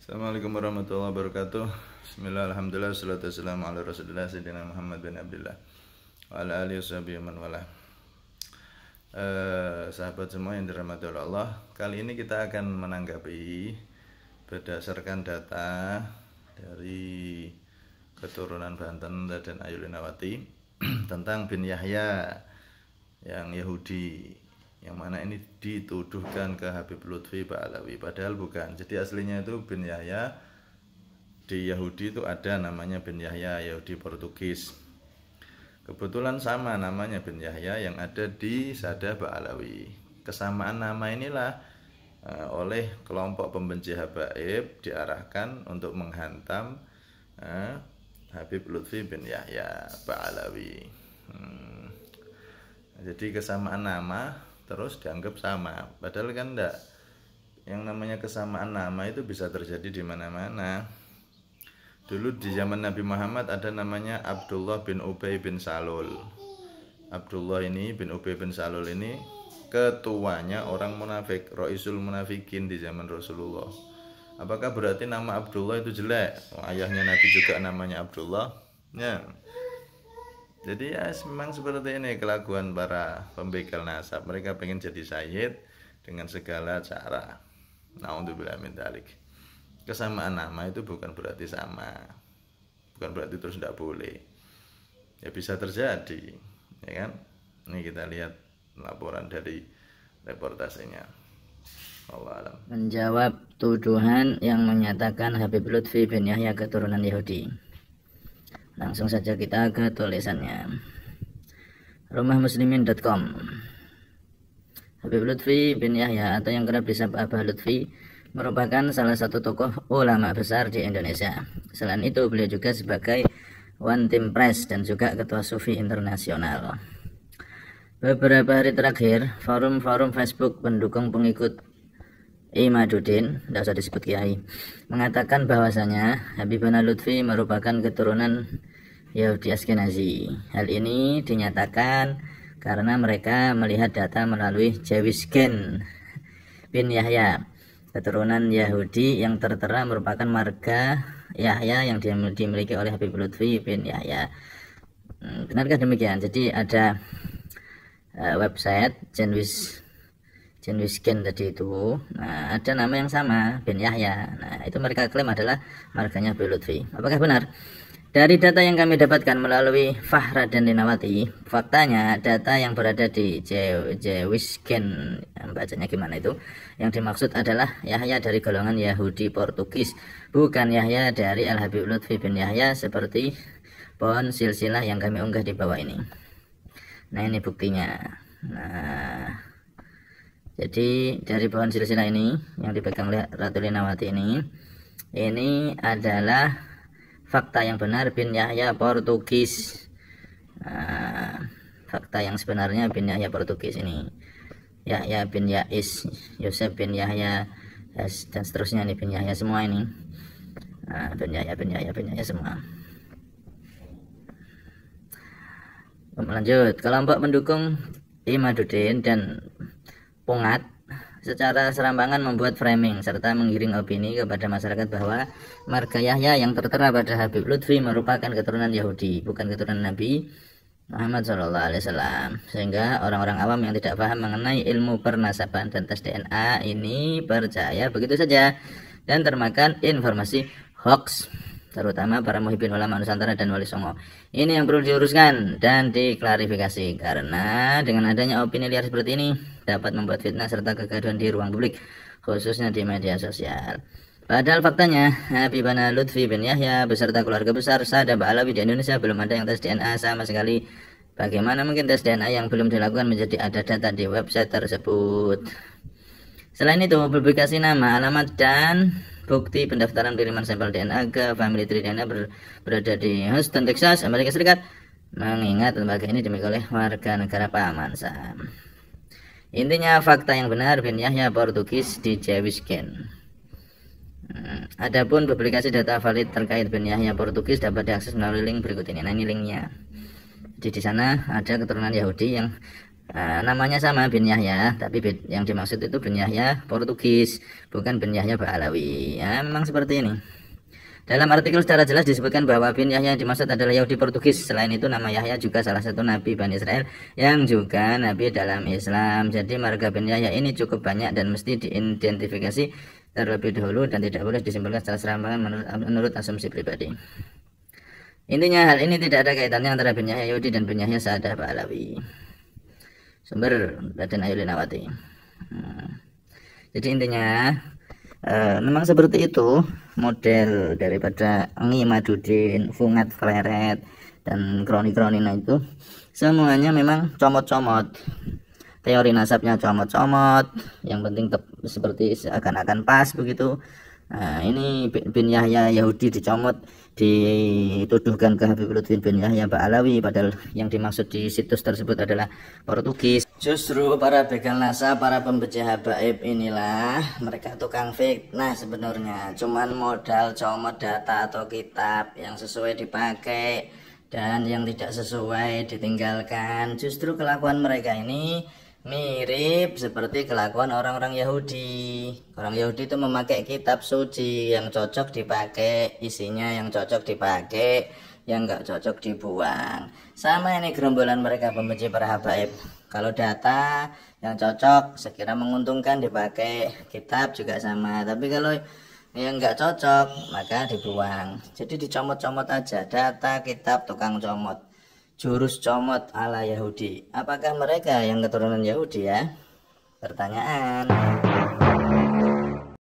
Assalamualaikum warahmatullahi wabarakatuh. Bismillah, alhamdulillah, salatu wassalamu ala rasulillah sayyidina Muhammad bin Abdullah wa ala alihi washabihi man wala. Sahabat semua yang dirahmati oleh Allah, kali ini kita akan menanggapi berdasarkan data dari keturunan Banten dan Ayu Linawati tentang bin Yahya yang Yahudi, yang mana ini dituduhkan ke Habib Lutfi Ba'alawi, padahal bukan. Jadi aslinya itu bin Yahya, di Yahudi itu ada namanya bin Yahya, Yahudi Portugis. Kebetulan sama namanya bin Yahya yang ada di Sada Ba'alawi. Kesamaan nama inilah oleh kelompok pembenci habaib diarahkan untuk menghantam Habib Lutfi bin Yahya Ba'alawi. Jadi kesamaan nama terus dianggap sama, padahal kan enggak. Yang namanya kesamaan nama itu bisa terjadi di mana-mana. Dulu di zaman Nabi Muhammad ada namanya Abdullah bin Ubay bin Salul. Abdullah ini bin Ubay bin Salul ini ketuanya orang munafik, Raisul Munafikin di zaman Rasulullah. Apakah berarti nama Abdullah itu jelek? Ayahnya Nabi juga namanya Abdullah. Ya. Jadi ya memang seperti ini kelakuan para pembegal nasab. Mereka pengen jadi sayyid dengan segala cara. Na'udzubillah min dzalik. Kesamaan nama itu bukan berarti sama, bukan berarti terus tidak boleh. Ya bisa terjadi, ya kan? Ini kita lihat laporan dari reportasenya. Allah alam. Menjawab tuduhan yang menyatakan Habib Lutfi bin Yahya keturunan Yahudi. Langsung saja kita ke tulisannya. Rumahmuslimin.com. Habib Lutfi bin Yahya atau yang kerap disapa Abah Lutfi merupakan salah satu tokoh ulama besar di Indonesia. Selain itu beliau juga sebagai One Team Press dan juga Ketua Sufi Internasional. Beberapa hari terakhir, forum-forum Facebook pendukung pengikut Imaduddin, tidak usah disebut kiai, mengatakan bahwasanya Habibana Lutfi merupakan keturunan Yahudi Askenazi. Hal ini dinyatakan karena mereka melihat data melalui Jawisgen bin Yahya, keturunan Yahudi yang tertera merupakan marga Yahya yang dimiliki oleh Habib Lutfi bin Yahya. Benarkah demikian? Jadi ada website Jawisgen tadi itu, nah, ada nama yang sama bin Yahya. Nah, itu mereka klaim adalah marganya Habib Lutfi. Apakah benar? Dari data yang kami dapatkan melalui Fahra dan Linawati, faktanya data yang berada di Jawisgen, bacanya gimana itu, yang dimaksud adalah Yahya dari golongan Yahudi Portugis, bukan Yahya dari Al-Habib Lutfi bin Yahya seperti pohon silsilah yang kami unggah di bawah ini. Nah, ini buktinya. Nah, jadi dari pohon silsilah ini yang dipegang oleh Ratu Linawati ini adalah fakta yang benar bin Yahya Portugis. Nah, fakta yang sebenarnya bin Yahya Portugis ini. Yahya bin Yais, Yosef bin Yahya, dan seterusnya ini bin Yahya semua ini. Nah, bin Yahya semua. Lanjut, kelompok pendukung Imaduddin dan Pungat secara serampangan membuat framing serta menggiring opini kepada masyarakat bahwa marga Yahya yang tertera pada Habib Lutfi merupakan keturunan Yahudi, bukan keturunan Nabi Muhammad SAW. Sehingga orang-orang awam yang tidak paham mengenai ilmu pernasaban dan tes DNA ini percaya begitu saja dan termakan informasi hoax, terutama para muhibbin ulama Nusantara dan Wali Songo. Ini yang perlu diuruskan dan diklarifikasi, karena dengan adanya opini liar seperti ini dapat membuat fitnah serta kegaduhan di ruang publik, khususnya di media sosial. Padahal faktanya Habibana Lutfi bin Yahya beserta keluarga besar Sada Ba'alawi di Indonesia belum ada yang tes DNA sama sekali. Bagaimana mungkin tes DNA yang belum dilakukan menjadi ada data di website tersebut? Selain itu, publikasi nama, alamat, dan bukti pendaftaran kiriman sampel DNA ke Family Tree DNA berada di Houston, Texas, Amerika Serikat, mengingat lembaga ini dimiliki oleh warga negara paman Sam. Intinya fakta yang benar bin Yahya Portugis di Jawisgen. Adapun publikasi data valid terkait bin Yahya Portugis dapat diakses melalui link berikut ini. Nah, ini linknya. Jadi di sana ada keturunan Yahudi yang Namanya sama, bin Yahya, tapi yang dimaksud itu bin Yahya Portugis, bukan bin Yahya Ba'alawi. Ya, memang seperti ini. Dalam artikel secara jelas disebutkan bahwa bin Yahya yang dimaksud adalah Yahudi Portugis. Selain itu, nama Yahya juga salah satu nabi Bani Israel yang juga nabi dalam Islam. Jadi marga bin Yahya ini cukup banyak dan mesti diidentifikasi terlebih dahulu dan tidak boleh disimpulkan secara serampangan menurut asumsi pribadi. Intinya hal ini tidak ada kaitannya antara bin Yahya Yahudi dan bin Yahya Sa'adah Ba'alawi. Sumber Raden Ayu Linawati. Jadi intinya memang seperti itu model daripada Ngi Madudin, Fungat Fleret, dan kroni-kronina itu semuanya memang comot-comot. Teori nasabnya comot-comot, yang penting seperti seakan-akan pas begitu. Nah, ini bin Yahya Yahudi dicomot, dituduhkan ke Habib Lutfi bin Yahya Ba'alawi, padahal yang dimaksud di situs tersebut adalah Portugis. Justru para begal nasab, para pembaca habaib inilah mereka tukang fitnah sebenarnya. Cuman modal comot data atau kitab yang sesuai dipakai dan yang tidak sesuai ditinggalkan. Justru kelakuan mereka ini mirip seperti kelakuan orang-orang Yahudi. Orang Yahudi itu memakai kitab suci, yang cocok dipakai, isinya yang cocok dipakai, yang nggak cocok dibuang. Sama ini gerombolan mereka pembenci para habaib. Kalau data yang cocok sekira menguntungkan dipakai, kitab juga sama. Tapi kalau yang nggak cocok maka dibuang. Jadi dicomot-comot aja data, kitab, tukang comot. Jurus comot ala Yahudi. Apakah mereka yang keturunan Yahudi ya? Pertanyaan.